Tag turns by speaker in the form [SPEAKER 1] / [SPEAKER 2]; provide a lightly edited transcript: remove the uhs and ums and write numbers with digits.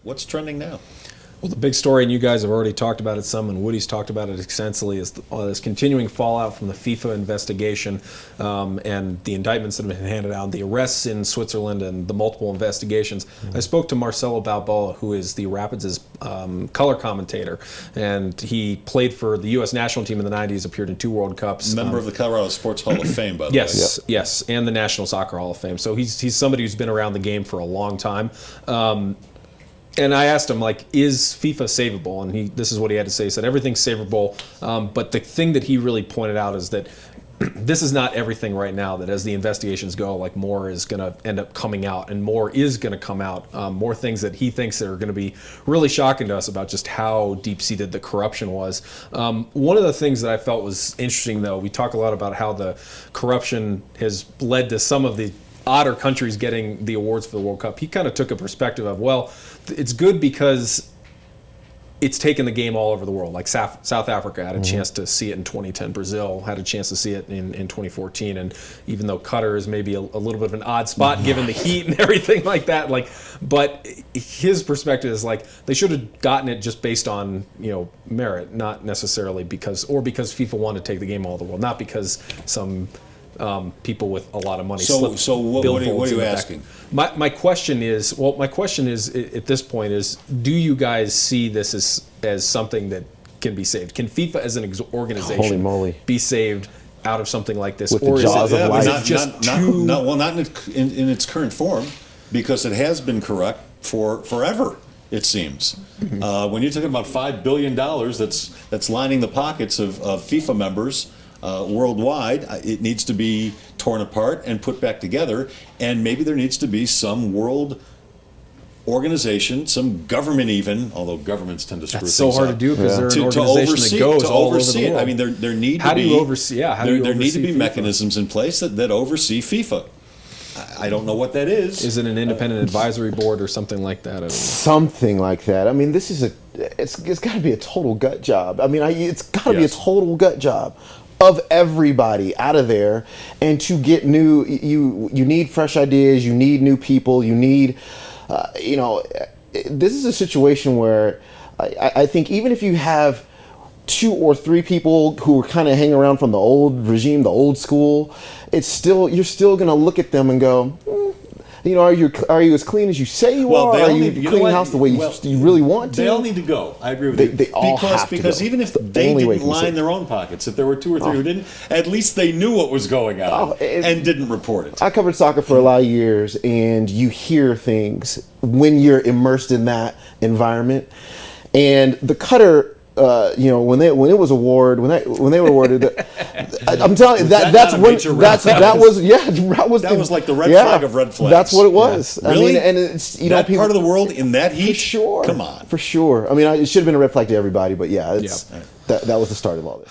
[SPEAKER 1] What's trending now?
[SPEAKER 2] Well, the big story, and you guys have already talked about it some, and Woody's talked about it extensively, is this continuing fallout from the FIFA investigation and the indictments that have been handed out, the arrests in Switzerland and the multiple investigations. I spoke to Marcelo Balboa, who is the Rapids' color commentator, and he played for the U.S. national team in the 90s, appeared in 2 World Cups.
[SPEAKER 1] Member of the Colorado Sports Hall of Fame, by the way.
[SPEAKER 2] Yes, and the National Soccer Hall of Fame. So he's somebody who's been around the game for a long time. And I asked him, like, is FIFA savable? And this is what he had to say. He said, everything's savable. But the thing that he really pointed out is that this is not everything right now, that as the investigations go, like, more is going to end up coming out and more is going to come out. More things that he thinks that are going to be really shocking to us about just how deep-seated the corruption was. One of the things that I felt was interesting, though, we talk a lot about how the corruption has led to some of the odder countries getting the awards for the World Cup. He kind of took a perspective of, well, it's good because it's taken the game all over the world. Like South Africa had a chance to see it in 2010. Brazil had a chance to see it in 2014. And even though Qatar is maybe a little bit of an odd spot given the heat and everything like that, but his perspective is like they should have gotten it just based on merit, not necessarily because FIFA wanted to take the game all over the world, not because some people with a lot of money.
[SPEAKER 1] So what are you asking?
[SPEAKER 2] My question is at this point is, do you guys see this as something that can be saved? Can FIFA as an organization be saved out of something like this?
[SPEAKER 3] With or the jaws of life?
[SPEAKER 1] Not in its current form, because it has been corrupt for forever, it seems. When you're talking about $5 billion that's lining the pockets of FIFA members worldwide, it needs to be torn apart and put back together, and maybe there needs to be some world organization, some government even, although governments tend to screw things up.
[SPEAKER 2] That's so hard to do because they're an organization that goes all over the world.
[SPEAKER 1] I mean, there need
[SPEAKER 2] How
[SPEAKER 1] to
[SPEAKER 2] do
[SPEAKER 1] be
[SPEAKER 2] you oversee? Yeah, how do you
[SPEAKER 1] there need to be
[SPEAKER 2] oversee FIFA?
[SPEAKER 1] Mechanisms in place that oversee FIFA. I don't know what that is.
[SPEAKER 2] Is it an independent advisory board or something like that? I don't know.
[SPEAKER 3] Something like that. I mean, this is it's got to be a total gut job. I mean, it's got to be a total gut job of everybody out of there, and to get new, you need fresh ideas, you need new people, you need, this is a situation where I think even if you have 2 or 3 people who are kind of hanging around from the old regime, the old school, you're still going to look at them and go, are you as clean as you say you are? Are you cleaning the house the way you really want to?
[SPEAKER 1] They all need to go. I agree with you.
[SPEAKER 3] They all have to
[SPEAKER 1] because
[SPEAKER 3] go.
[SPEAKER 1] even if they didn't line their own pockets, if there were 2 or 3 who didn't, at least they knew what was going on and didn't report it.
[SPEAKER 3] I covered soccer for a lot of years, and you hear things when you're immersed in that environment. And the Qatar, when they were awarded, I'm telling you that
[SPEAKER 1] was like the red flag of red flags.
[SPEAKER 3] That's what it was.
[SPEAKER 1] Yeah. Really?
[SPEAKER 3] I mean, and it's
[SPEAKER 1] that part of the world in that heat.
[SPEAKER 3] For sure.
[SPEAKER 1] Come on.
[SPEAKER 3] For sure. I mean, it should have been a red flag to everybody, but that was the start of all this.